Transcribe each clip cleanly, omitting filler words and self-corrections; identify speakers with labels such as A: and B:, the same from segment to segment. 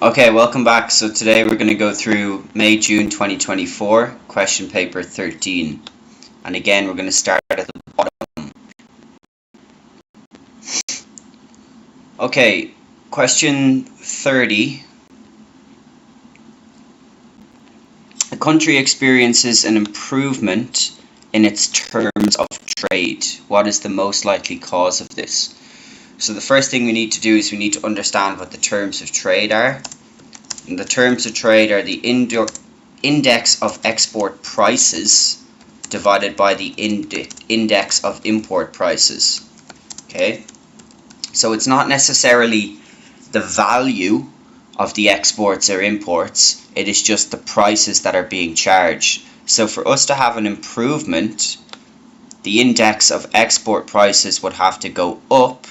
A: Okay, welcome back. So today we're going to go through May-June 2024, question paper 13. And again, we're going to start at the bottom. Okay, question 30. A country experiences an improvement in its terms of trade. What is the most likely cause of this? So the first thing we need to do is we need to understand what the terms of trade are. And the terms of trade are the index of export prices divided by the index of import prices. Okay, so it's not necessarily the value of the exports or imports, it is just the prices that are being charged. So for us to have an improvement, the index of export prices would have to go up.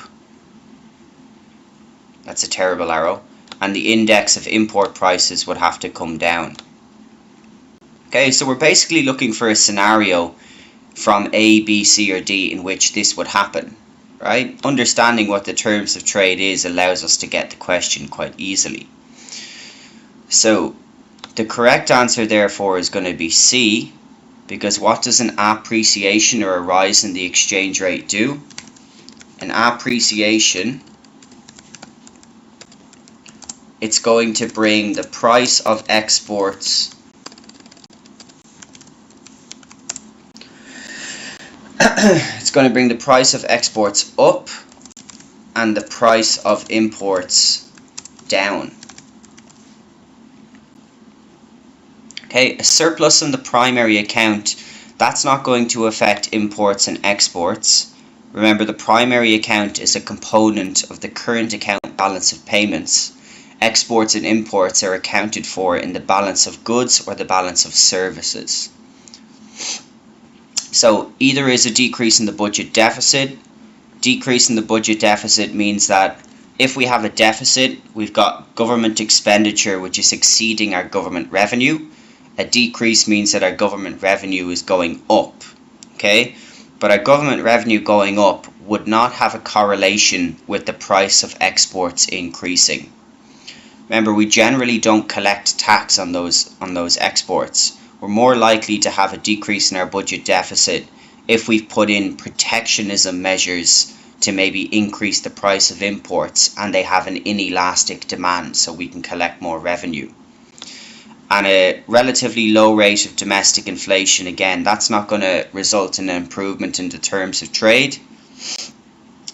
A: That's a terrible arrow. And the index of import prices would have to come down. Okay, so we're basically looking for a scenario from A, B, C, or D in which this would happen, right? Understanding what the terms of trade is allows us to get the question quite easily. So the correct answer therefore is going to be C, because what does an appreciation or a rise in the exchange rate do? An appreciation, it's going to bring the price of exports it's going to bring the price of exports up and the price of imports down. Okay, a surplus in the primary account, that's not going to affect imports and exports. Remember, the primary account is a component of the current account balance of payments. Exports and imports are accounted for in the balance of goods or the balance of services. So either is a decrease in the budget deficit. Decrease in the budget deficit means that if we have a deficit, we've got government expenditure which is exceeding our government revenue. A decrease means that our government revenue is going up. Okay, but our government revenue going up would not have a correlation with the price of exports increasing. Remember, we generally don't collect tax on those exports. We're more likely to have a decrease in our budget deficit if we've put in protectionism measures to maybe increase the price of imports and they have an inelastic demand so we can collect more revenue. And a relatively low rate of domestic inflation, again, that's not going to result in an improvement in the terms of trade.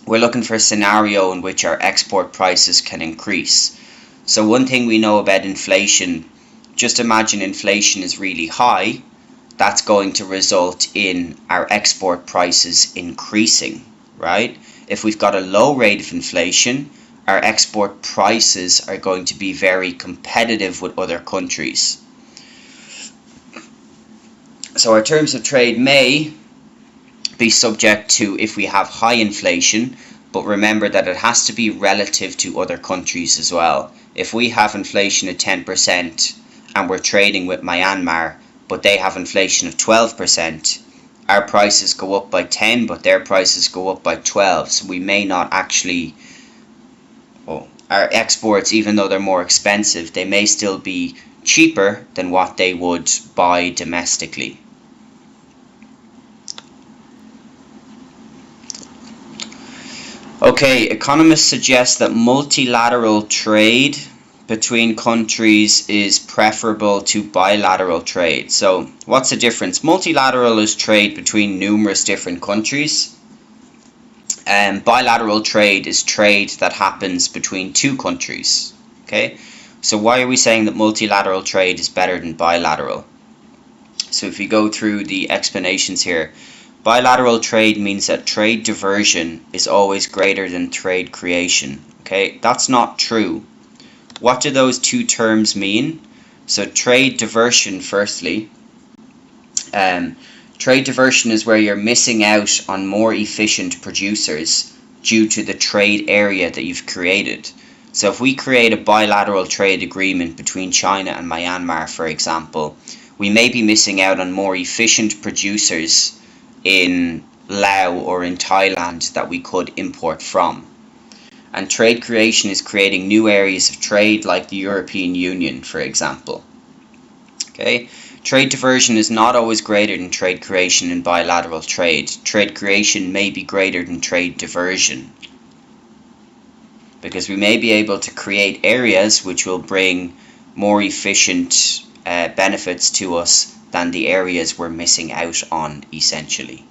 A: We're looking for a scenario in which our export prices can increase. So one thing we know about inflation, just imagine inflation is really high, that's going to result in our export prices increasing, right? If we've got a low rate of inflation, our export prices are going to be very competitive with other countries. So our terms of trade may be subject to if we have high inflation, but remember that it has to be relative to other countries as well. If we have inflation at 10% and we're trading with Myanmar, but they have inflation of 12%, our prices go up by 10, but their prices go up by 12. So we may not actually, our exports, even though they're more expensive, they may still be cheaper than what they would buy domestically. Okay, economists suggest that multilateral trade between countries is preferable to bilateral trade. So what's the difference? Multilateral is trade between numerous different countries. Bilateral trade is trade that happens between two countries. Okay, so why are we saying that multilateral trade is better than bilateral? So if you go through the explanations here, bilateral trade means that trade diversion is always greater than trade creation. Okay, that's not true. What do those two terms mean? So trade diversion, firstly, trade diversion is where you're missing out on more efficient producers due to the trade area that you've created. So if we create a bilateral trade agreement between China and Myanmar, for example, we may be missing out on more efficient producers in Laos or in Thailand that we could import from. And trade creation is creating new areas of trade like the European Union, for example. Okay? Trade diversion is not always greater than trade creation in bilateral trade. Trade creation may be greater than trade diversion, because we may be able to create areas which will bring more efficient benefits to us than the areas we're missing out on, essentially.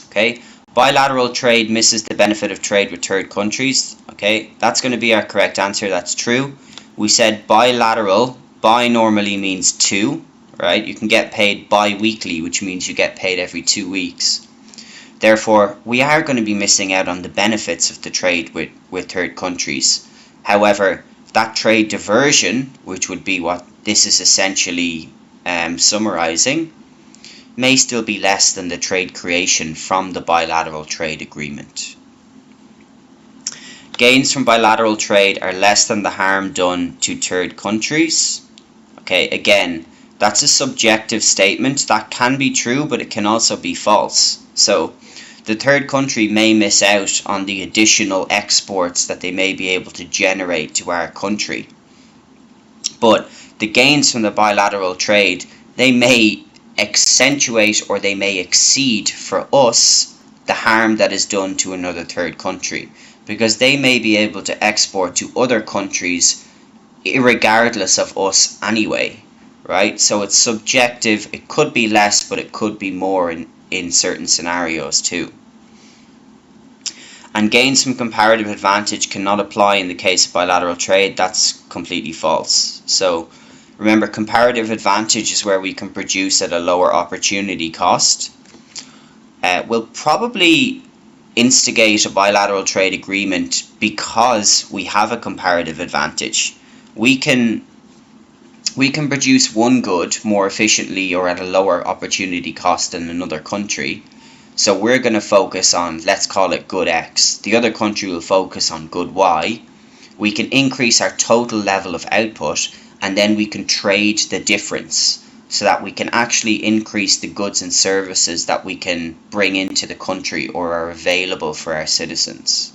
A: Okay, bilateral trade misses the benefit of trade with third countries. Okay, that's going to be our correct answer. That's true. We said bilateral. Bi normally means 2, right? You can get paid bi-weekly, which means you get paid every 2 weeks. Therefore, we are going to be missing out on the benefits of the trade with third countries. However, that trade diversion, which would be what this is essentially summarizing, may still be less than the trade creation from the bilateral trade agreement. Gains from bilateral trade are less than the harm done to third countries. Okay, again, that's a subjective statement. That can be true, but it can also be false. So the third country may miss out on the additional exports that they may be able to generate to our country. But the gains from the bilateral trade, they may accentuate or they may exceed for us the harm that is done to another third country, because they may be able to export to other countries irregardless of us anyway, right? So it's subjective. It could be less, but it could be more in certain scenarios too. And gains from comparative advantage cannot apply in the case of bilateral trade. That's completely false. So remember, comparative advantage is where we can produce at a lower opportunity cost. We'll probably instigate a bilateral trade agreement because we have a comparative advantage. We can produce one good more efficiently or at a lower opportunity cost than another country. So we're going to focus on, let's call it good X. The other country will focus on good Y. We can increase our total level of output, and then we can trade the difference so that we can actually increase the goods and services that we can bring into the country or are available for our citizens.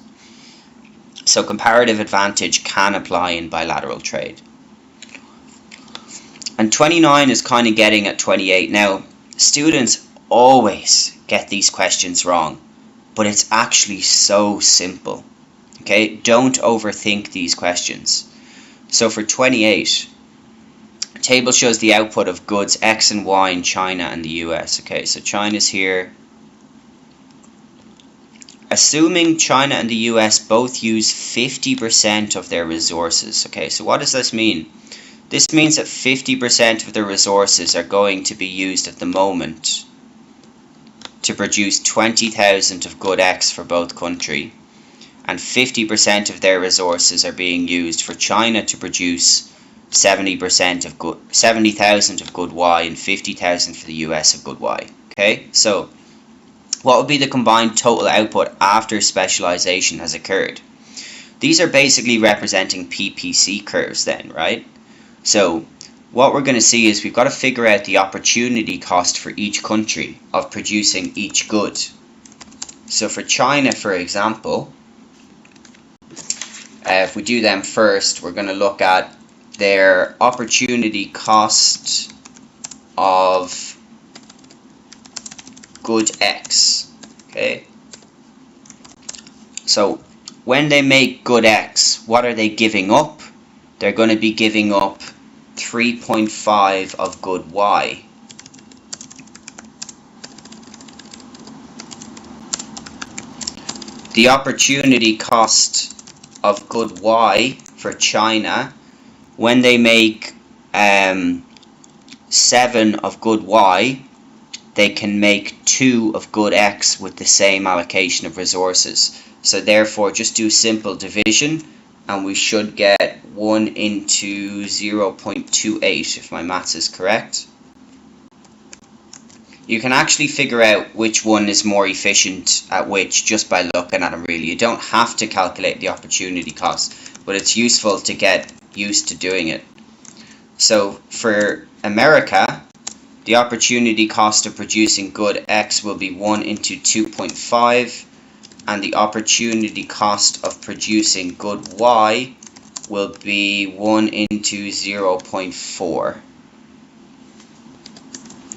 A: So comparative advantage can apply in bilateral trade. And 29 is kind of getting at 28. Now, students always get these questions wrong, but it's actually so simple. Okay, don't overthink these questions. So for 28, the table shows the output of goods X and Y in China and the US. Okay, so China's here. Assuming China and the US both use 50% of their resources. Okay, so what does this mean? This means that 50% of the resources are going to be used at the moment to produce 20,000 of good X for both countries, and 50% of their resources are being used for China to produce 70,000 of good Y and 50,000 for the US of good Y. Okay, so what would be the combined total output after specialization has occurred? These are basically representing PPC curves then, right? So what we're going to see is we've got to figure out the opportunity cost for each country of producing each good. So for China, for example, if we do them first, we're going to look at their opportunity cost of good X. Okay, so when they make good X, what are they giving up? They're going to be giving up 3.5 of good Y. The opportunity cost of good Y for China, when they make 7 of good Y, they can make 2 of good X with the same allocation of resources. So therefore, just do simple division, and we should get 1 into 0.28 if my maths is correct. You can actually figure out which one is more efficient at which just by looking at them, really. You don't have to calculate the opportunity cost, but it's useful to get used to doing it. So for America, the opportunity cost of producing good X will be 1 into 2.5. and the opportunity cost of producing good Y will be 1 into 0.4.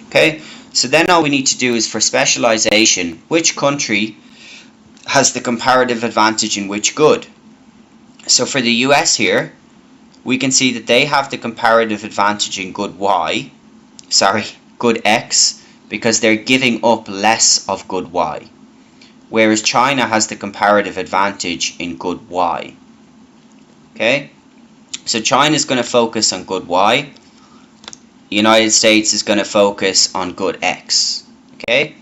A: Okay, so then all we need to do is for specialization, which country has the comparative advantage in which good? So for the US here, we can see that they have the comparative advantage in good X, because they're giving up less of good Y, whereas China has the comparative advantage in good Y. Okay, so China is going to focus on good Y, the United States is going to focus on good X. Okay,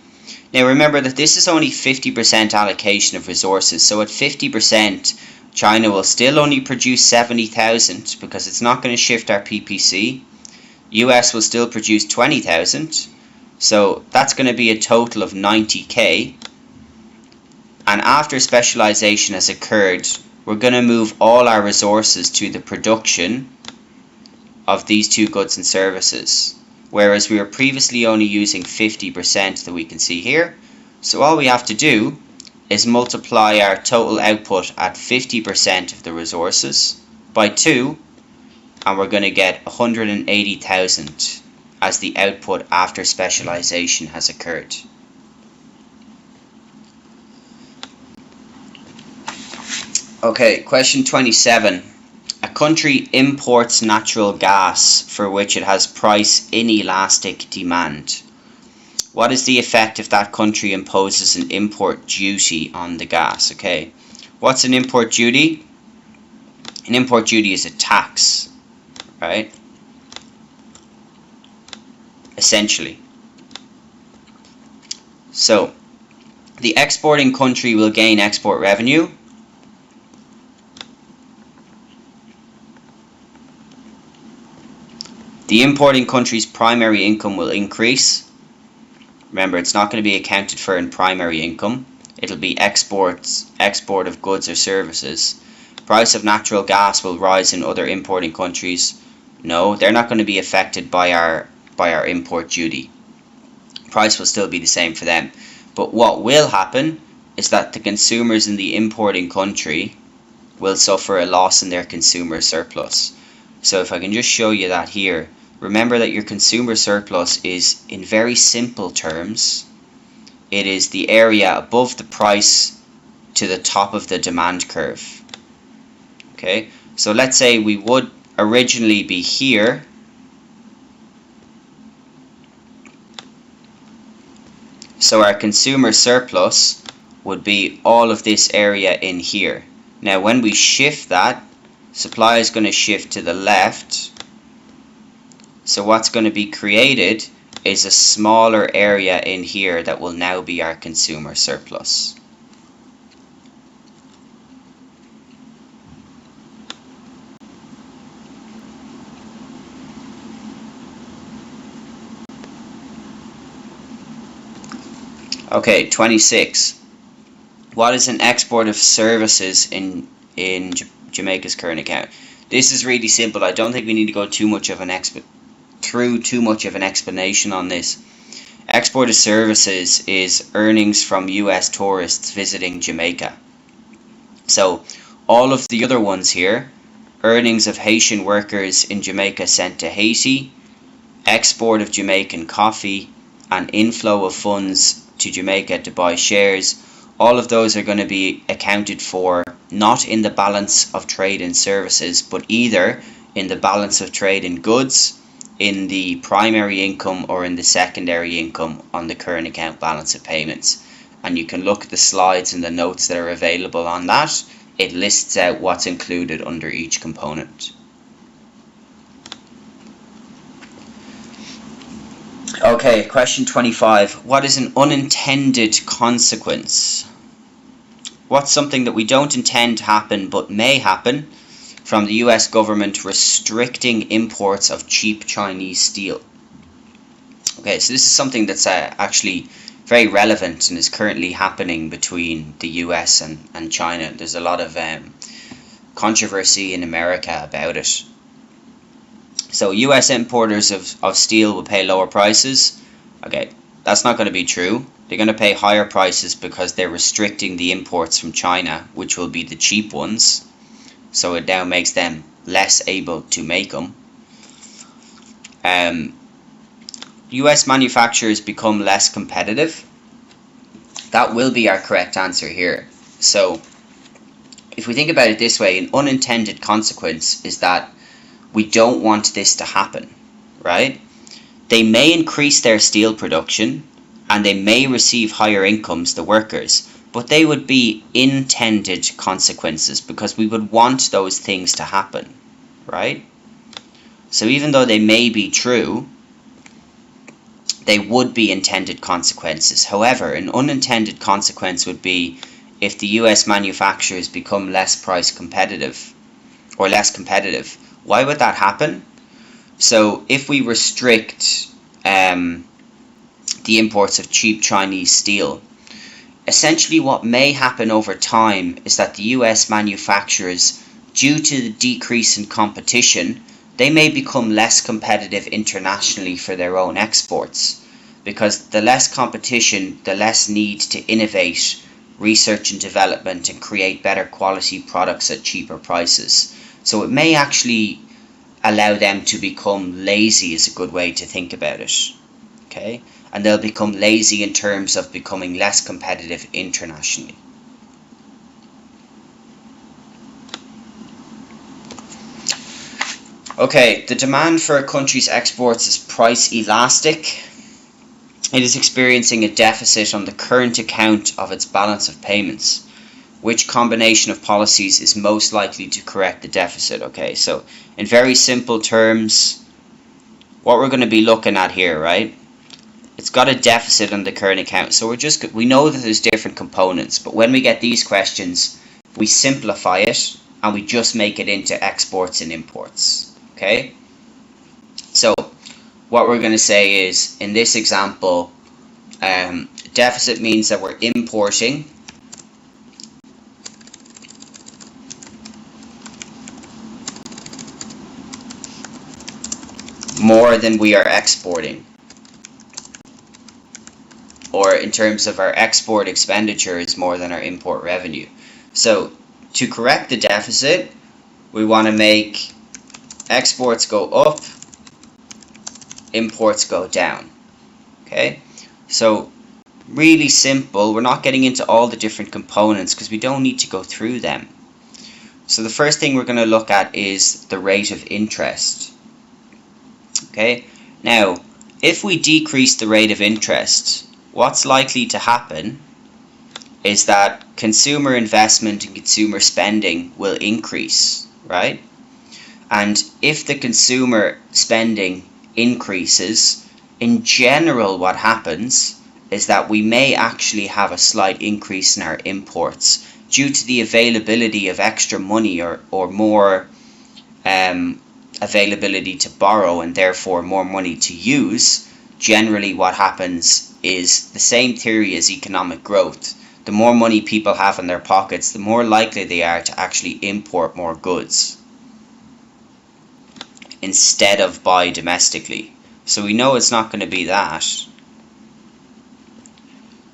A: now remember that this is only 50% allocation of resources, so at 50% China will still only produce 70,000 because it's not going to shift our PPC. US will still produce 20,000, so that's going to be a total of 90k. And after specialization has occurred, we're going to move all our resources to the production of these two goods and services, whereas we were previously only using 50% that we can see here. So all we have to do is multiply our total output at 50% of the resources by 2, and we're going to get 180,000 as the output after specialization has occurred. Okay, question 27. A country imports natural gas for which it has price inelastic demand. What is the effect if that country imposes an import duty on the gas? Okay, what's an import duty? An import duty is a tax, right? Essentially. So, the exporting country will gain export revenue. The importing country's primary income will increase. Remember, it's not going to be accounted for in primary income. It'll be export of goods or services. Price of natural gas will rise in other importing countries. No, they're not going to be affected by our import duty. Price will still be the same for them. But what will happen is that the consumers in the importing country will suffer a loss in their consumer surplus. So if I can just show you that here, remember that your consumer surplus is, in very simple terms, it is the area above the price to the top of the demand curve. Okay, so let's say we would originally be here, so our consumer surplus would be all of this area in here. Now when we shift that, supply is going to shift to the left, so what's going to be created is a smaller area in here that will now be our consumer surplus. Okay, 26. What is an export of services in Jamaica's current account? This is really simple. I don't think we need to go too much of an explanation on this. Export of services is earnings from US tourists visiting Jamaica. So all of the other ones here, earnings of Haitian workers in Jamaica sent to Haiti, export of Jamaican coffee, and inflow of funds to Jamaica to buy shares, all of those are going to be accounted for not in the balance of trade and services, but either in the balance of trade and goods, in the primary income, or in the secondary income on the current account balance of payments. And you can look at the slides and the notes that are available on that. It lists out what's included under each component. Okay, question 25. What is an unintended consequence? What's something that we don't intend to happen but may happen from the US government restricting imports of cheap Chinese steel? Okay, so this is something that's actually very relevant and is currently happening between the US and China. There's a lot of controversy in America about it. So US importers of steel will pay lower prices. Okay, that's not going to be true. They're going to pay higher prices because they're restricting the imports from China, which will be the cheap ones. So it now makes them less able to make them. US manufacturers become less competitive. That will be our correct answer here. So if we think about it this way, an unintended consequence is that we don't want this to happen, right? They may increase their steel production and they may receive higher incomes, the workers, but they would be intended consequences because we would want those things to happen, right? So even though they may be true, they would be intended consequences. However, an unintended consequence would be if the US manufacturers become less price competitive or less competitive. Why would that happen? So if we restrict the imports of cheap Chinese steel, essentially what may happen over time is that the US manufacturers, due to the decrease in competition, they may become less competitive internationally for their own exports, because the less competition, the less need to innovate, research and development, and create better quality products at cheaper prices. So it may actually allow them to become lazy, is a good way to think about it. Okay? And they'll become lazy in terms of becoming less competitive internationally. Okay, the demand for a country's exports is price elastic. It is experiencing a deficit on the current account of its balance of payments. Which combination of policies is most likely to correct the deficit? Okay, so in very simple terms, what we're going to be looking at here, right? It's got a deficit on the current account, so we know that there's different components, but when we get these questions, we simplify it and we just make it into exports and imports. Okay, so what we're going to say is, in this example, deficit means that we're importing more than we are exporting, or in terms of our export expenditure is more than our import revenue. So to correct the deficit, we want to make exports go up, imports go down. Okay, so really simple. We're not getting into all the different components because we don't need to go through them. So the first thing we're going to look at is the rate of interest. Okay, now if we decrease the rate of interest, what's likely to happen is that consumer investment and consumer spending will increase, right? And if the consumer spending increases, in general what happens is that we may actually have a slight increase in our imports due to the availability of extra money or more availability to borrow and therefore more money to use. Generally what happens is the same theory as economic growth. The more money people have in their pockets, the more likely they are to actually import more goods instead of buy domestically. So we know it's not going to be that.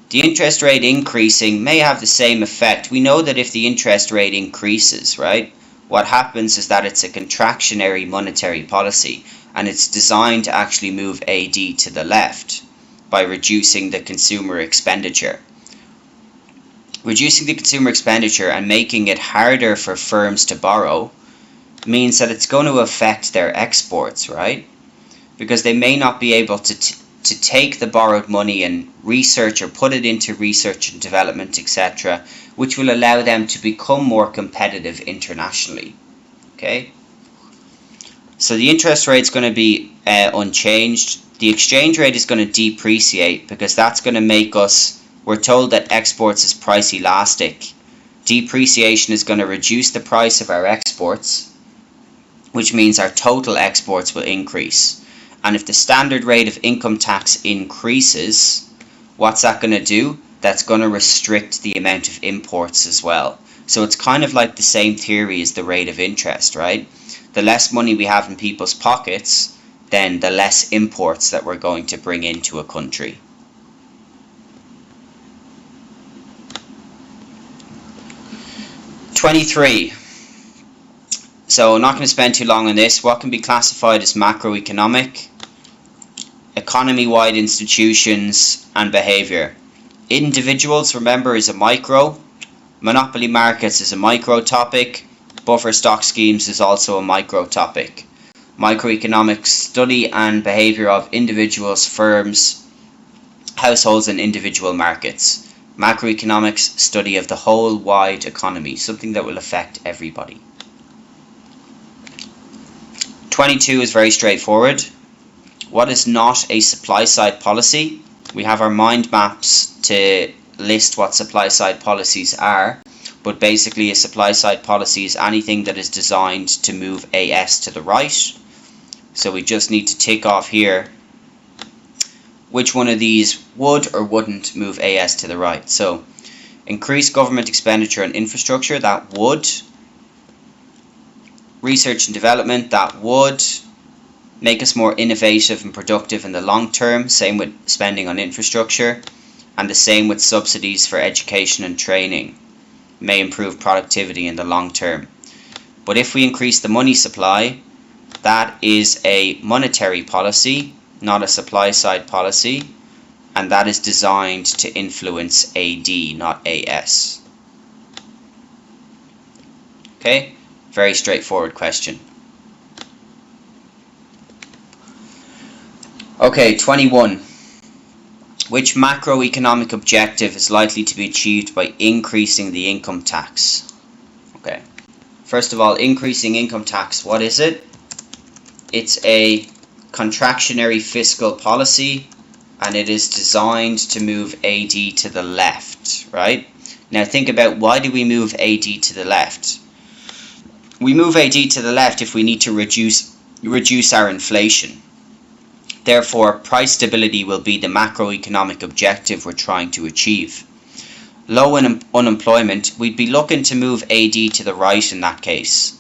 A: The interest rate increasing may have the same effect. We know that if the interest rate increases, right, what happens is that it's a contractionary monetary policy, and it's designed to actually move AD to the left by reducing the consumer expenditure. Reducing the consumer expenditure and making it harder for firms to borrow means that it's going to affect their exports, right? Because they may not be able to take the borrowed money and research or put it into research and development, etc., which will allow them to become more competitive internationally. Okay? So the interest rate is going to be unchanged. The exchange rate is going to depreciate because that's going to make us, we're told that exports is price elastic. Depreciation is going to reduce the price of our exports, which means our total exports will increase. And if the standard rate of income tax increases, what's that going to do? That's going to restrict the amount of imports as well. So it's kind of like the same theory as the rate of interest, right? The less money we have in people's pockets, then the less imports that we're going to bring into a country. 23. So not going to spend too long on this. What can be classified as macroeconomic? Economy-wide institutions and behaviour. Individuals, remember, is a micro. Monopoly markets is a micro topic. Buffer stock schemes is also a micro topic. Microeconomics, study and behaviour of individuals, firms, households and individual markets. Macroeconomics, study of the whole wide economy, something that will affect everybody. 22 is very straightforward. What is not a supply side policy? We have our mind maps to list what supply side policies are, but basically a supply side policy is anything that is designed to move AS to the right. So we just need to tick off here which one of these would or wouldn't move AS to the right. So increase government expenditure on infrastructure, that would. Research and development, that would. Make us more innovative and productive in the long term, same with spending on infrastructure, and the same with subsidies for education and training, may improve productivity in the long term. But if we increase the money supply, that is a monetary policy, not a supply side policy, and that is designed to influence AD, not AS. Okay, very straightforward question. Okay, 21. Which macroeconomic objective is likely to be achieved by increasing the income tax? Okay, first of all, increasing income tax, what is it? It's a contractionary fiscal policy, and it is designed to move AD to the left, right? Now think about, why do we move AD to the left? We move AD to the left if we need to reduce our inflation. Therefore, price stability will be the macroeconomic objective we're trying to achieve. Low unemployment, we'd be looking to move AD to the right in that case.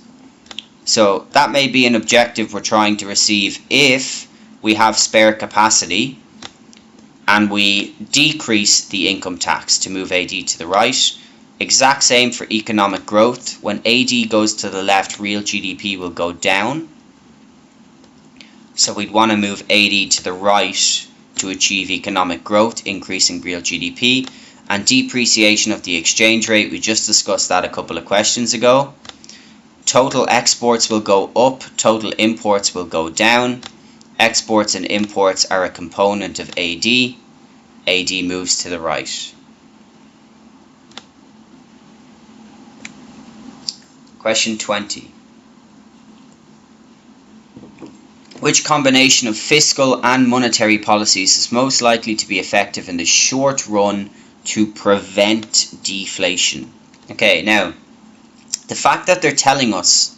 A: So that may be an objective we're trying to receive if we have spare capacity and we decrease the income tax to move AD to the right. Exact same for economic growth. When AD goes to the left, real GDP will go down. So we'd want to move AD to the right to achieve economic growth, increasing real GDP. And depreciation of the exchange rate, we just discussed that a couple of questions ago. Total exports will go up, total imports will go down. Exports and imports are a component of AD. AD moves to the right. Question 20. Which combination of fiscal and monetary policies is most likely to be effective in the short run to prevent deflation? Okay, now, the fact that they're telling us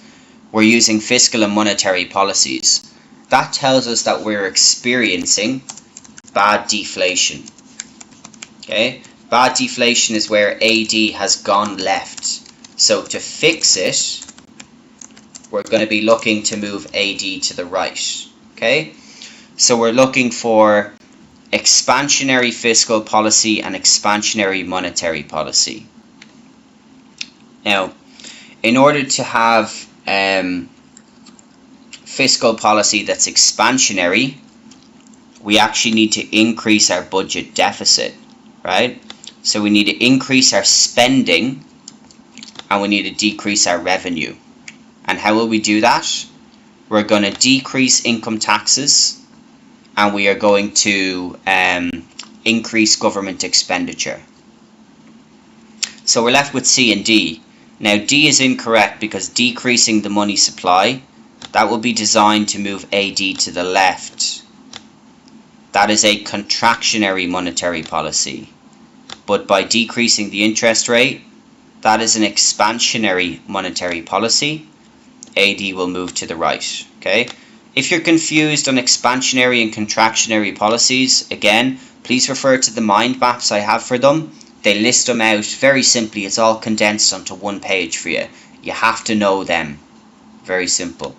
A: we're using fiscal and monetary policies, that tells us that we're experiencing bad deflation. Okay, bad deflation is where AD has gone left. So to fix it, we're going to be looking to move AD to the right. Okay, so we're looking for expansionary fiscal policy and expansionary monetary policy. Now, in order to have fiscal policy that's expansionary, we actually need to increase our budget deficit, right? So we need to increase our spending and we need to decrease our revenue. And how will we do that? We're going to decrease income taxes and we are going to increase government expenditure. So we're left with C and D. Now D is incorrect because decreasing the money supply, that will be designed to move AD to the left. That is a contractionary monetary policy. But by decreasing the interest rate, that is an expansionary monetary policy. AD will move to the right. Okay. If you're confused on expansionary and contractionary policies, again, please refer to the mind maps I have for them. They list them out very simply. It's all condensed onto one page for you. You have to know them. Very simple.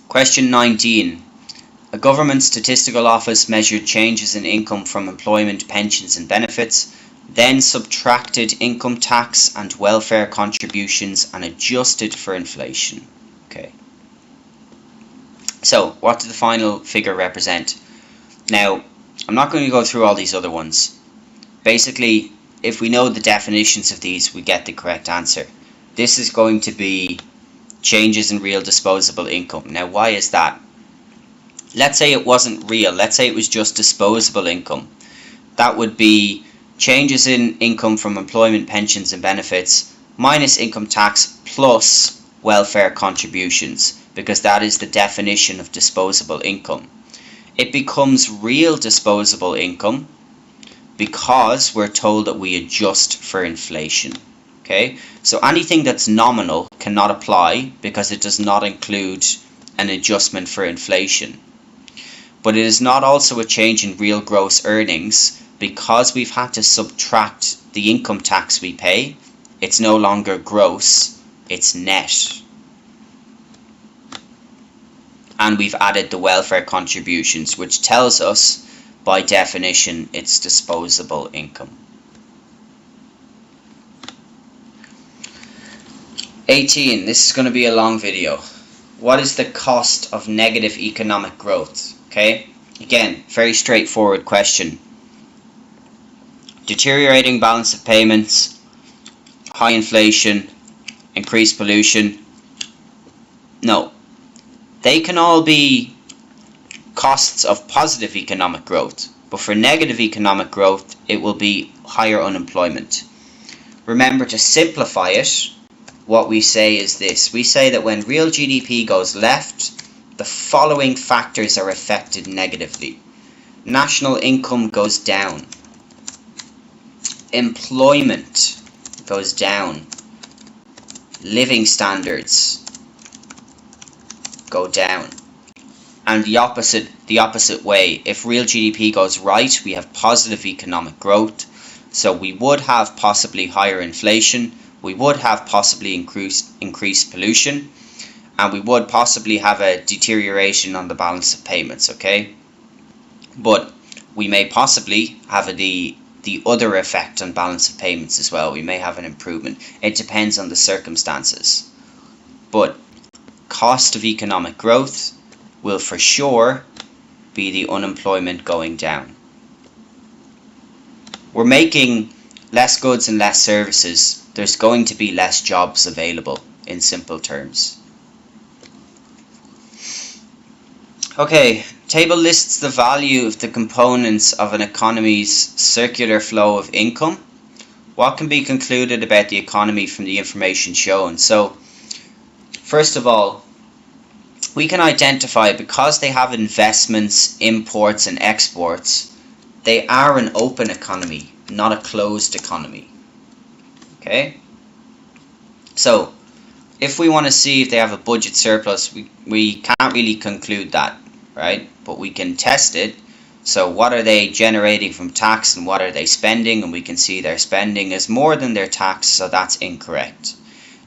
A: Question 19. A government statistical office measured changes in income from employment, pensions and benefits. then subtracted income tax and welfare contributions and adjusted for inflation. Okay. So, what did the final figure represent? Now, I'm not going to go through all these other ones. Basically, if we know the definitions of these, we get the correct answer. This is going to be changes in real disposable income. Now, why is that? Let's say it wasn't real. Let's say it was just disposable income. That would be changes in income from employment, pensions and benefits minus income tax plus welfare contributions, because that is the definition of disposable income. It becomes real disposable income because we're told that we adjust for inflation. Okay, so anything that's nominal cannot apply because it does not include an adjustment for inflation. But it is not also a change in real gross earnings because we've had to subtract the income tax we pay. It's no longer gross, it's net. And we've added the welfare contributions, which tells us by definition it's disposable income. 18. This is going to be a long video. What is the cost of negative economic growth? Okay, again, very straightforward question. Deteriorating balance of payments, high inflation, increased pollution. No, they can all be costs of positive economic growth, but for negative economic growth it will be higher unemployment. Remember, to simplify it, what we say is this. We say that when real GDP goes left, the following factors are affected negatively. National income goes down. Employment goes down. Living standards go down. And the opposite way. If real GDP goes right, we have positive economic growth. So we would have possibly higher inflation. We would have possibly increased pollution, and we would possibly have a deterioration on the balance of payments, okay? But we may possibly have the other effect on balance of payments as well. We may have an improvement. It depends on the circumstances. But cost of economic growth will for sure be the unemployment going down. We're making less goods and less services. There's going to be less jobs available, in simple terms. Okay, table lists the value of the components of an economy's circular flow of income. What can be concluded about the economy from the information shown? So, first of all, we can identify, because they have investments, imports and exports, they are an open economy, not a closed economy. Okay, so if we want to see if they have a budget surplus, we can't really conclude that, right? But we can test it. So what are they generating from tax and what are they spending? And we can see their spending is more than their tax, so that's incorrect.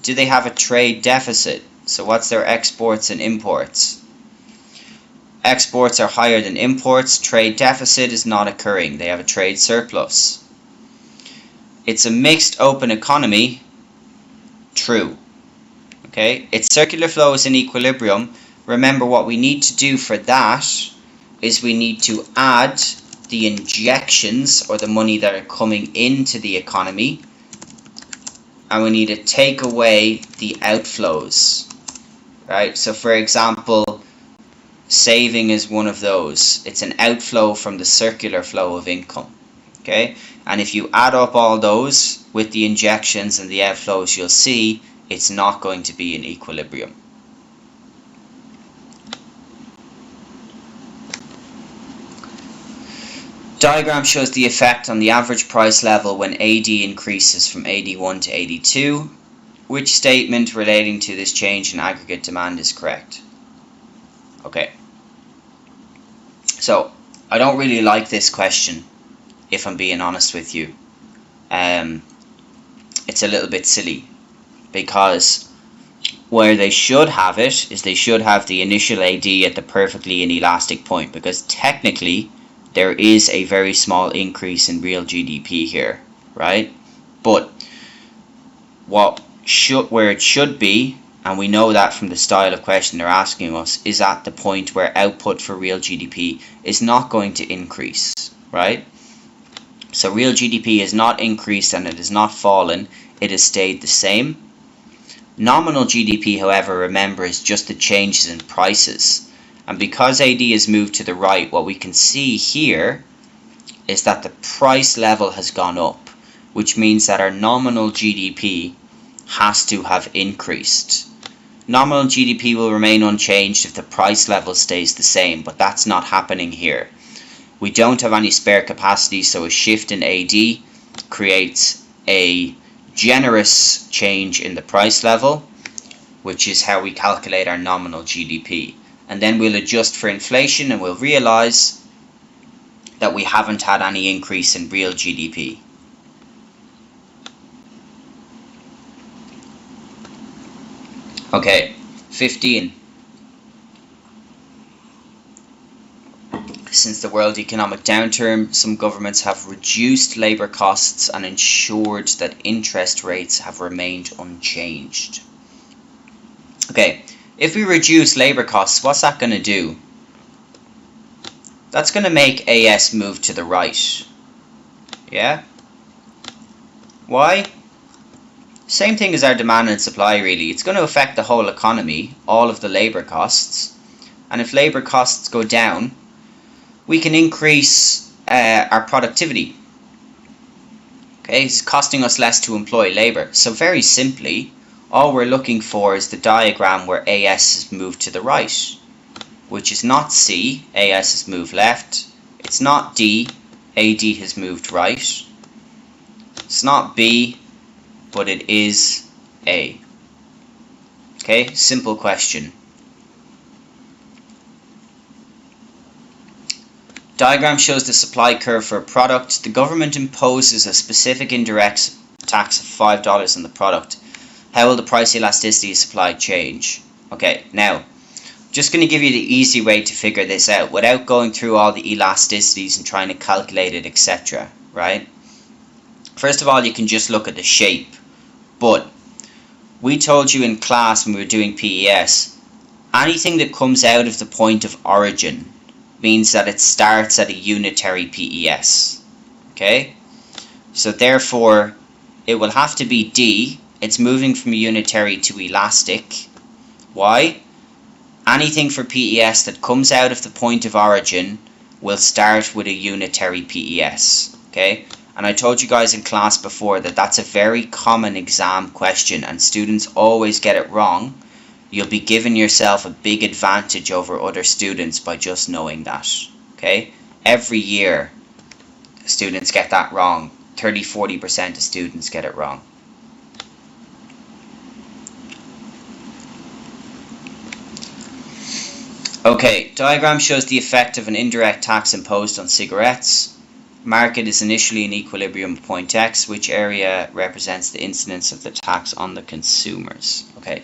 A: Do they have a trade deficit? So what's their exports and imports? Exports are higher than imports. Trade deficit is not occurring. They have a trade surplus. It's a mixed open economy. True. Okay, its circular flow is in equilibrium. Remember, what we need to do for that is we need to add the injections, or the money that are coming into the economy, and we need to take away the outflows, right? So for example, saving is one of those. It's an outflow from the circular flow of income. Okay, and if you add up all those with the injections and the outflows, you'll see it's not going to be in equilibrium. Diagram shows the effect on the average price level when AD increases from 81 to 82. Which statement relating to this change in aggregate demand is correct? Okay, so I don't really like this question, if I'm being honest with you. It's a little bit silly, because where they should have it is they should have the initial AD at the perfectly inelastic point, because technically there is a very small increase in real GDP here. right? But where it should be, and we know that from the style of question they're asking us, is at the point where output for real GDP is not going to increase, right? So real GDP has not increased and it has not fallen, it has stayed the same. Nominal GDP, however, remember, is just the changes in prices. And because AD has moved to the right, what we can see here is that the price level has gone up, which means that our nominal GDP has to have increased. Nominal GDP will remain unchanged if the price level stays the same, but that's not happening here. We don't have any spare capacity, so a shift in AD creates a generous change in the price level, which is how we calculate our nominal GDP. And then we'll adjust for inflation and we'll realize that we haven't had any increase in real GDP. Okay, 15. Since the world economic downturn, some governments have reduced labour costs and ensured that interest rates have remained unchanged. Okay, if we reduce labour costs, what's that going to do? That's going to make AS move to the right. Yeah? Why? Same thing as our demand and supply, really. It's going to affect the whole economy, all of the labour costs. And if labour costs go down, we can increase our productivity. Okay, it's costing us less to employ labour. So very simply, all we're looking for is the diagram where AS has moved to the right, which is not C, AS has moved left. It's not D, AD has moved right. It's not B, but it is A. Okay, simple question. Diagram shows the supply curve for a product. The government imposes a specific indirect tax of $5 on the product. How will the price elasticity of supply change? Okay, now, just going to give you the easy way to figure this out without going through all the elasticities and trying to calculate it, etc. Right? First of all, you can just look at the shape. But we told you in class when we were doing PES, anything that comes out of the point of origin means that it starts at a unitary PES. Okay? So therefore, it will have to be D. It's moving from unitary to elastic. Why? Anything for PES that comes out of the point of origin will start with a unitary PES. Okay? And I told you guys in class before that that's a very common exam question and students always get it wrong. You'll be giving yourself a big advantage over other students by just knowing that. Okay? Every year students get that wrong. 30-40% of students get it wrong. Okay, diagram shows the effect of an indirect tax imposed on cigarettes. Market is initially in equilibrium at point X, which area represents the incidence of the tax on the consumers. Okay.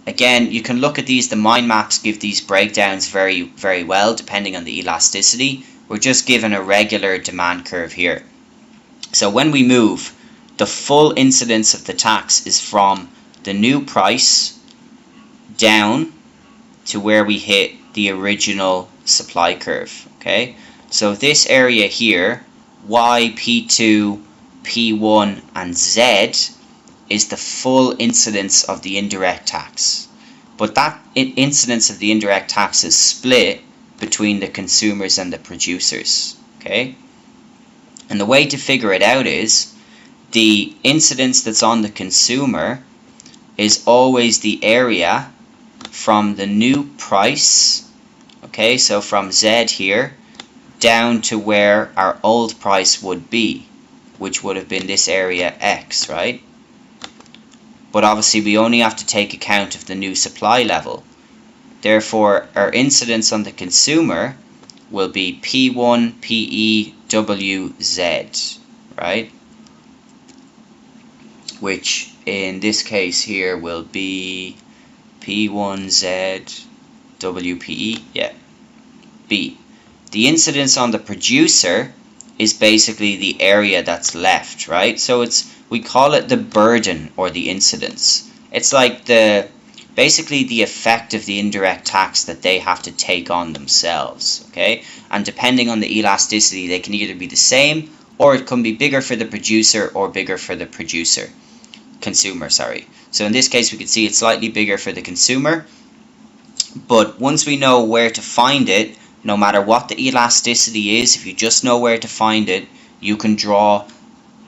A: Again, you can look at these. The mind maps give these breakdowns very, very well, depending on the elasticity. We're just given a regular demand curve here. So when we move, the full incidence of the tax is from the new price down to where we hit the original supply curve. Okay. So this area here, Y, P2, P1 and Z is the full incidence of the indirect tax. But that incidence of the indirect tax is split between the consumers and the producers. Okay? And the way to figure it out is the incidence that's on the consumer is always the area from the new price, okay, so from Z here, down to where our old price would be, which would have been this area X, right? But obviously we only have to take account of the new supply level. Therefore, our incidence on the consumer will be P1, PE, W, Z, right? Which in this case here will be P1, Z, W, PE, yeah, B. The incidence on the producer is basically the area that's left, right? So we call it the burden or the incidence. It's like basically the effect of the indirect tax that they have to take on themselves, okay? And depending on the elasticity, they can either be the same, or it can be bigger for the producer or bigger for the consumer, sorry. So in this case, we can see it's slightly bigger for the consumer, but once we know where to find it, no matter what the elasticity is, if you just know where to find it, you can draw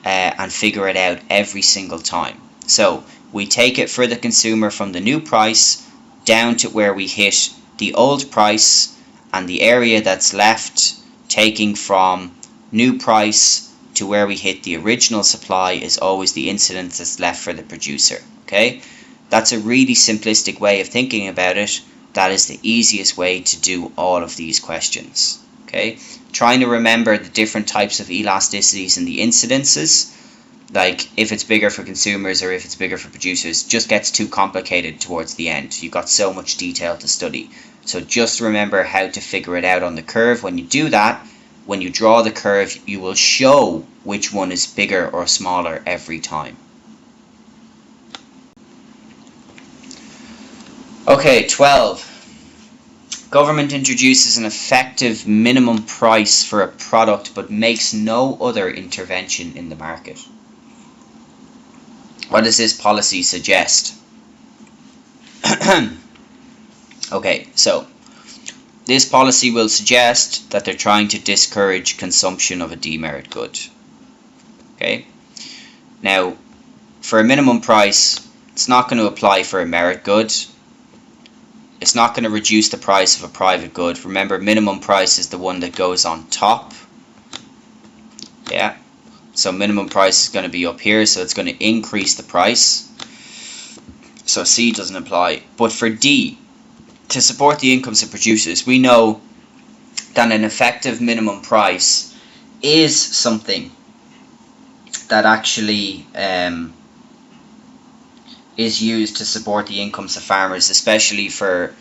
A: and figure it out every single time. So we take it for the consumer from the new price down to where we hit the old price, and the area that's left, taking from new price to where we hit the original supply, is always the incidence that's left for the producer. Okay, that's a really simplistic way of thinking about it. That is the easiest way to do all of these questions. Okay, trying to remember the different types of elasticities and the incidences, like if it's bigger for consumers or if it's bigger for producers, just gets too complicated towards the end. You've got so much detail to study. So just remember how to figure it out on the curve. When you do that, when you draw the curve, you will show which one is bigger or smaller every time. Okay, 12. Government introduces an effective minimum price for a product but makes no other intervention in the market. What does this policy suggest? Okay, so this policy will suggest that they're trying to discourage consumption of a demerit good. Okay, now for a minimum price, it's not going to apply for a merit good. It's not going to reduce the price of a private good. Remember, minimum price is the one that goes on top. Yeah, so minimum price is going to be up here, so it's going to increase the price. So C doesn't apply. But for D, to support the incomes of producers, we know that an effective minimum price is something that actually is used to support the incomes of farmers, especially for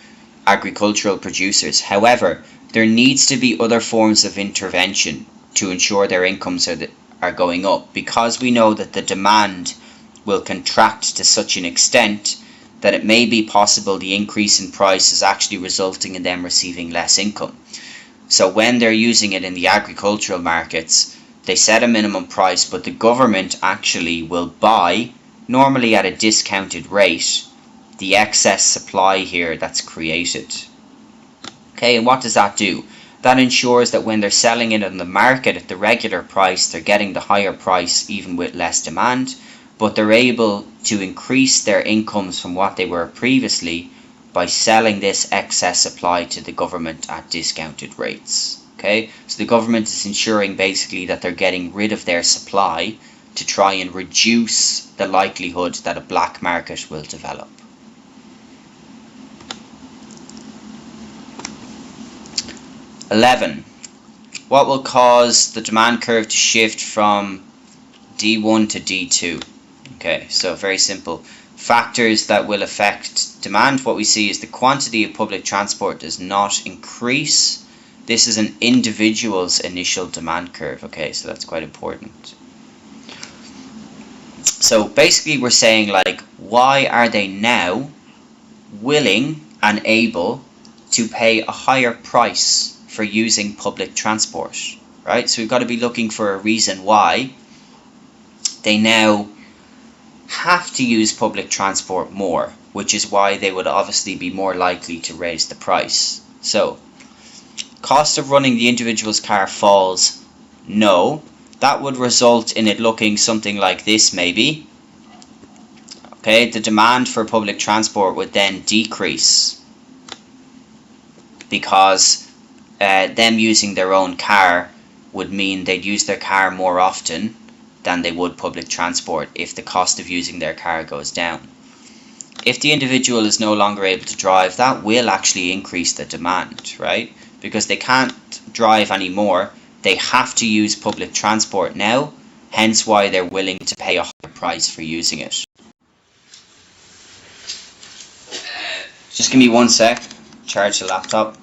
A: agricultural producers. However, there needs to be other forms of intervention to ensure their incomes are going up, because we know that the demand will contract to such an extent that it may be possible the increase in price is actually resulting in them receiving less income. So when they're using it in the agricultural markets, they set a minimum price, but the government actually will buy, normally at a discounted rate, the excess supply here that's created. Okay, and what does that do? That ensures that when they're selling it on the market at the regular price, they're getting the higher price even with less demand, but they're able to increase their incomes from what they were previously by selling this excess supply to the government at discounted rates. Okay, so the government is ensuring basically that they're getting rid of their supply to try and reduce the likelihood that a black market will develop. (11) What will cause the demand curve to shift from D1 to D2? Okay, so very simple. Factors that will affect demand, what we see is the quantity of public transport does not increase. This is an individual's initial demand curve. Okay, so that's quite important. So basically we're saying, like, why are they now willing and able to pay a higher price for using public transport, right? So we've got to be looking for a reason why they now have to use public transport more, which is why they would obviously be more likely to raise the price. So, cost of running the individual's car falls? No. That would result in it looking something like this maybe. Okay, the demand for public transport would then decrease because them using their own car would mean they'd use their car more often than they would public transport if the cost of using their car goes down. If the individual is no longer able to drive, that will actually increase the demand, right? Because they can't drive anymore, they have to use public transport now, hence why they're willing to pay a higher price for using it. Just give me 1 sec, charge the laptop.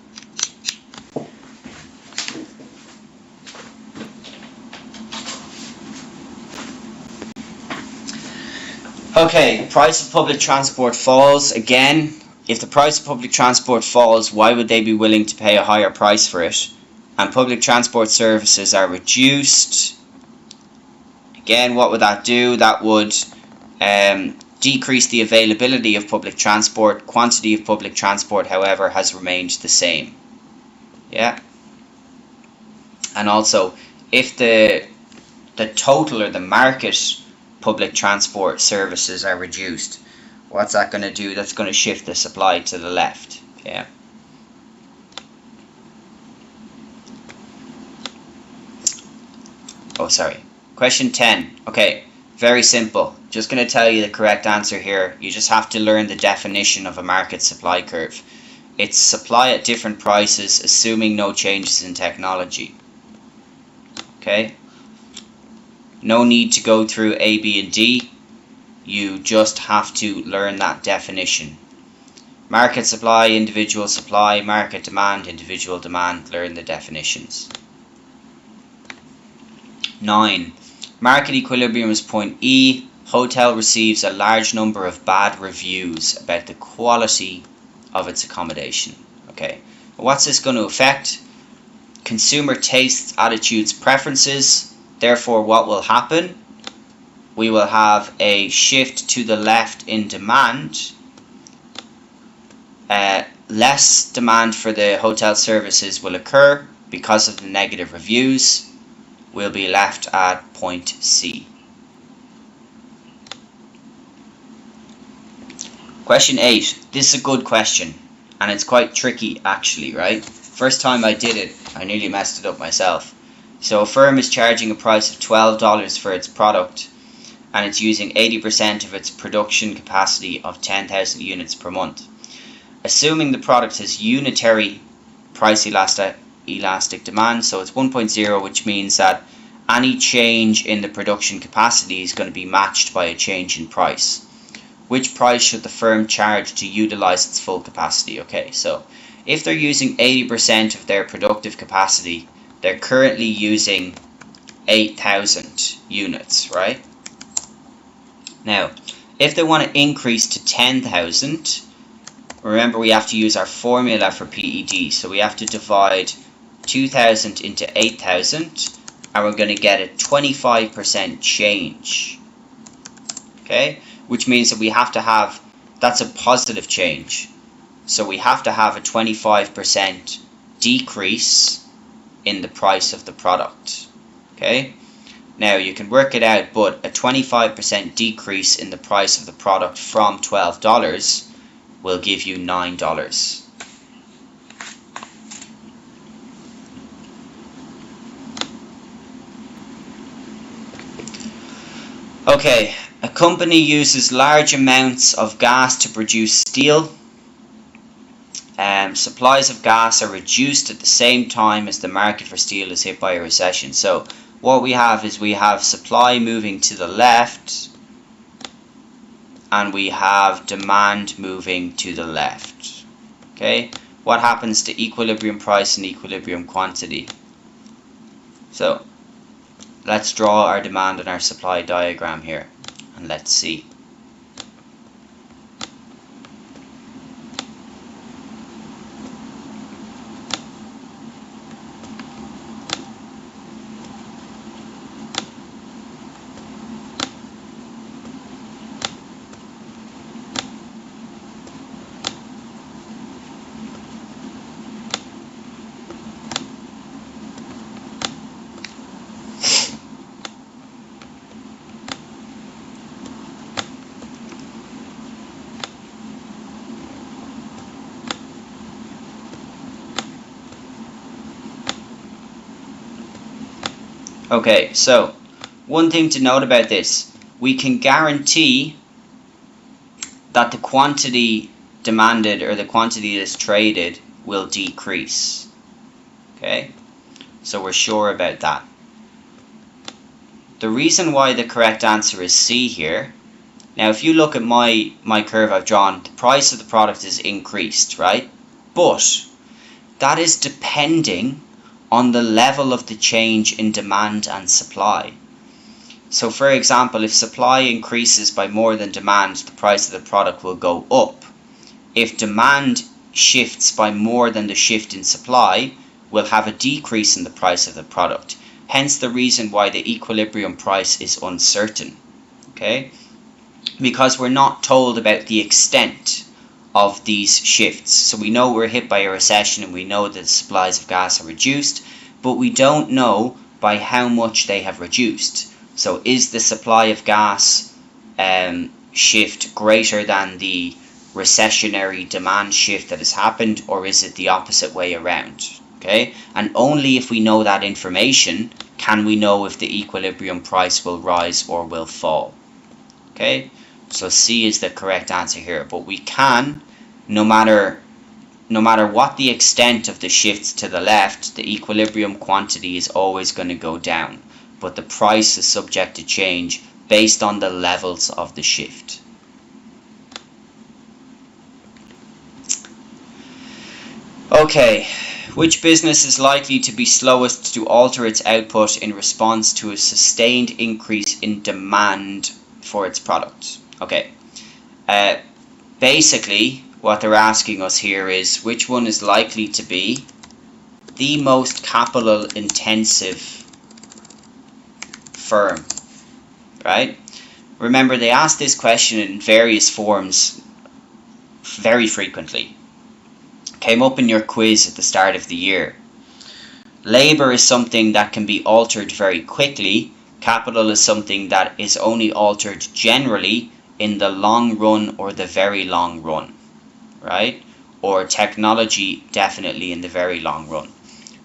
A: Okay, price of public transport falls. Again, if the price of public transport falls, why would they be willing to pay a higher price for it? And public transport services are reduced. Again, what would that do? That would decrease the availability of public transport. Quantity of public transport, however, has remained the same. Yeah. And also, if the total or the market public transport services are reduced, what's that going to do? That's going to shift the supply to the left. Yeah. Oh, sorry. Question 10. Okay, very simple. Just going to tell you the correct answer here. You just have to learn the definition of a market supply curve. It's supply at different prices, assuming no changes in technology. Okay? No need to go through A, B, and D. You just have to learn that definition. Market supply, individual supply, market demand, individual demand. Learn the definitions. 9. Market equilibrium is point E. Hotel receives a large number of bad reviews about the quality of its accommodation. Okay, what's this going to affect? Consumer tastes, attitudes, preferences. Therefore, what will happen? We will have a shift to the left in demand. Less demand for the hotel services will occur because of the negative reviews. We'll be left at point C. Question 8. This is a good question, and it's quite tricky actually, right? First time I did it, I nearly messed it up myself. So a firm is charging a price of $12 for its product, and it's using 80% of its production capacity of 10,000 units per month. Assuming the product has unitary price elastic demand, so it's 1.0, which means that any change in the production capacity is going to be matched by a change in price. Which price should the firm charge to utilize its full capacity? Okay, so if they're using 80% of their productive capacity, they're currently using 8,000 units, right? Now, if they want to increase to 10,000, remember we have to use our formula for PED, so we have to divide 2,000 into 8,000, and we're going to get a 25% change. Okay, which means that we have to have, that's a positive change, so we have to have a 25% decrease in the price of the product. Okay, now you can work it out, but a 25% decrease in the price of the product from $12 will give you $9. Okay, a company uses large amounts of gas to produce steel. Supplies of gas are reduced at the same time as the market for steel is hit by a recession. So what we have is we have supply moving to the left, and we have demand moving to the left. Okay, what happens to equilibrium price and equilibrium quantity? So let's draw our demand and our supply diagram here, and let's see. Okay, so one thing to note about this, we can guarantee that the quantity demanded or the quantity that's traded will decrease. Okay, so we're sure about that. The reason why the correct answer is C here, now if you look at my curve I've drawn, the price of the product is increased, right? But that is depending on the level of the change in demand and supply. So for example, if supply increases by more than demand, the price of the product will go up. If demand shifts by more than the shift in supply, we'll have a decrease in the price of the product. Hence the reason why the equilibrium price is uncertain. Okay? Because we're not told about the extent of these shifts. So we know we're hit by a recession and we know that the supplies of gas are reduced, but we don't know by how much they have reduced. So is the supply of gas shift greater than the recessionary demand shift that has happened, or is it the opposite way around? Okay, and only if we know that information can we know if the equilibrium price will rise or will fall. Okay, so C is the correct answer here, but we can, no matter what the extent of the shifts to the left, the equilibrium quantity is always going to go down, but the price is subject to change based on the levels of the shift. Okay, which business is likely to be slowest to alter its output in response to a sustained increase in demand for its product? Okay, basically what they're asking us here is which one is likely to be the most capital intensive firm, right? Remember, they ask this question in various forms very frequently. Came up in your quiz at the start of the year. Labor is something that can be altered very quickly. Capital is something that is only altered generally in the long run or the very long run, right? Or technology definitely in the very long run.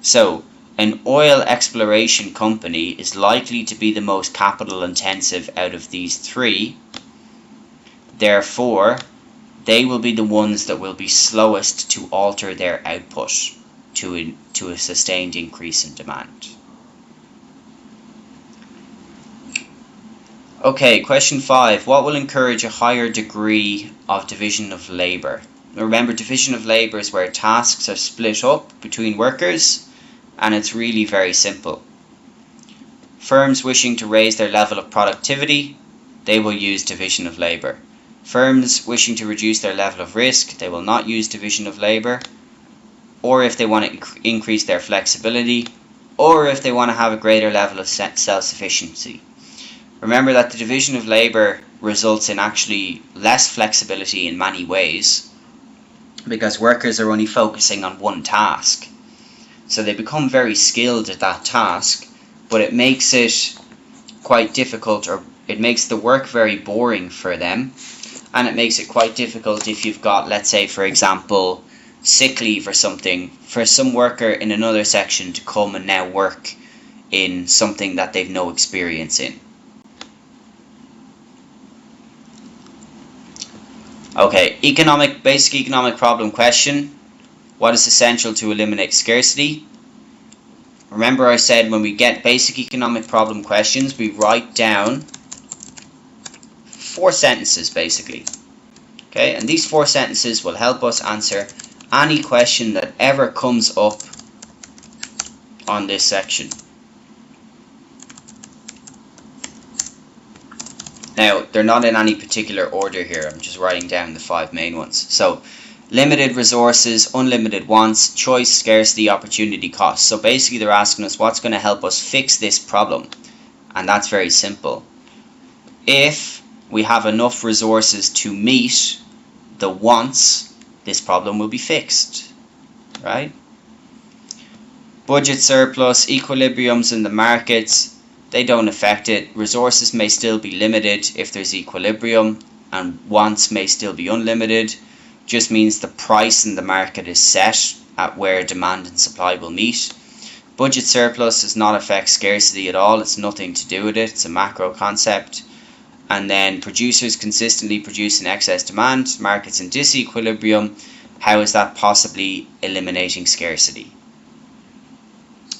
A: So an oil exploration company is likely to be the most capital intensive out of these three. Therefore, they will be the ones that will be slowest to alter their output to a sustained increase in demand. Okay, question 5. What will encourage a higher degree of division of labour? Remember, division of labour is where tasks are split up between workers, and it's really very simple. Firms wishing to raise their level of productivity, they will use division of labour. Firms wishing to reduce their level of risk, they will not use division of labour. Or if they want to increase their flexibility, or if they want to have a greater level of self-sufficiency. Remember that the division of labour results in actually less flexibility in many ways, because workers are only focusing on one task. So they become very skilled at that task, but it makes it quite difficult, or it makes the work very boring for them. And it makes it quite difficult if you've got, let's say, for example, sick leave or something, for some worker in another section to come and now work in something that they've no experience in. Okay, basic economic problem question. What is essential to eliminate scarcity? Remember I said when we get basic economic problem questions, we write down 4 sentences basically. Okay, and these 4 sentences will help us answer any question that ever comes up on this section. Now, they're not in any particular order here, I'm just writing down the 5 main ones. So, limited resources, unlimited wants, choice, scarcity, opportunity, cost. So basically they're asking us what's going to help us fix this problem. And that's very simple. If we have enough resources to meet the wants, this problem will be fixed, right? Budget surplus, equilibriums in the markets, they don't affect it. Resources may still be limited if there's equilibrium, and wants may still be unlimited. Just means the price in the market is set at where demand and supply will meet. Budget surplus does not affect scarcity at all. It's nothing to do with it. It's a macro concept. And then producers consistently produce in excess demand, markets in disequilibrium. How is that possibly eliminating scarcity?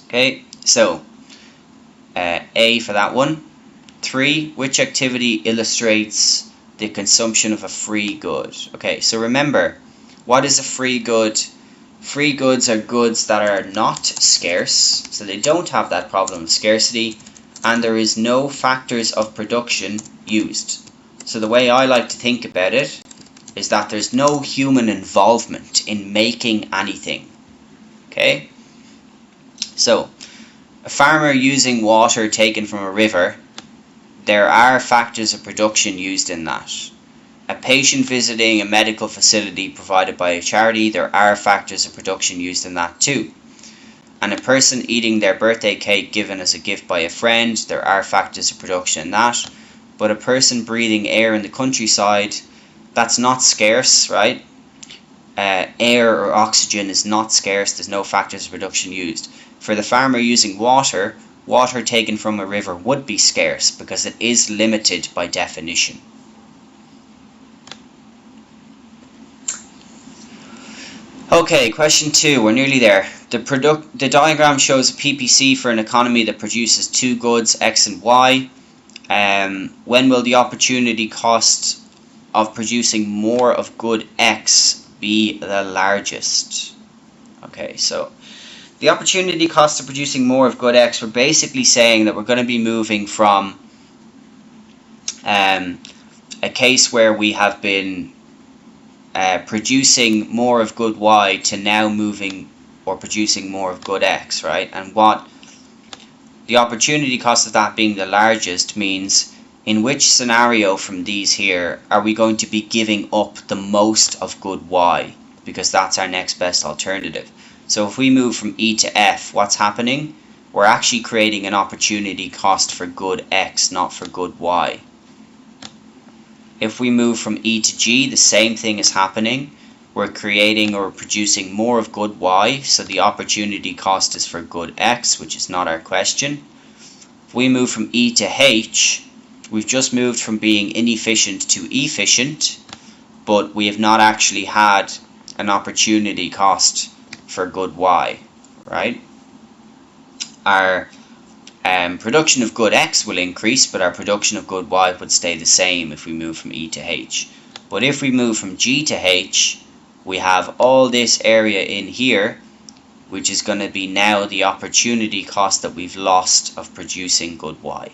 A: Okay, so A for that one. 3, which activity illustrates the consumption of a free good? Okay, so remember, what is a free good? Free goods are goods that are not scarce, so they don't have that problem of scarcity, and there is no factors of production used. So the way I like to think about it is that there's no human involvement in making anything. Okay? So, a farmer using water taken from a river, there are factors of production used in that. A patient visiting a medical facility provided by a charity, there are factors of production used in that too. And a person eating their birthday cake given as a gift by a friend, there are factors of production in that. But a person breathing air in the countryside, that's not scarce, right? Air or oxygen is not scarce, there's no factors of production used. For the farmer using water, water taken from a river would be scarce because it is limited by definition. Okay, question 2, we're nearly there. The diagram shows a PPC for an economy that produces two goods, X and Y. When will the opportunity cost of producing more of good X be the largest? Okay, so the opportunity cost of producing more of good X, we're basically saying that we're going to be moving from a case where we have been producing more of good Y to now moving or producing more of good X, right? And what the opportunity cost of that being the largest means in which scenario from these here are we going to be giving up the most of good Y, because that's our next best alternative. So if we move from E to F, what's happening? We're actually creating an opportunity cost for good X, not for good Y. If we move from E to G, the same thing is happening. We're creating or producing more of good Y, so the opportunity cost is for good X, which is not our question. If we move from E to H, we've just moved from being inefficient to efficient, but we have not actually had an opportunity cost for good Y, right? Our production of good X will increase, but our production of good Y would stay the same if we move from E to H. But if we move from G to H, we have all this area in here, which is going to be now the opportunity cost that we've lost of producing good Y.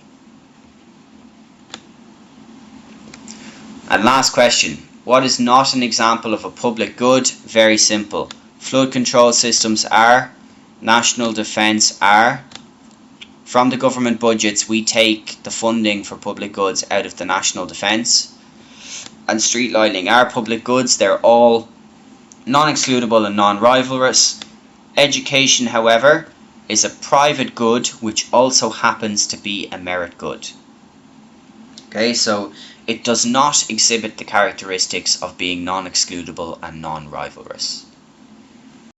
A: And last question, what is not an example of a public good? Very simple. Flood control systems are, national defence are. From the government budgets, we take the funding for public goods out of the national defence. And street lighting are public goods. They're all non-excludable and non-rivalrous. Education, however, is a private good which also happens to be a merit good. Okay, so it does not exhibit the characteristics of being non-excludable and non-rivalrous.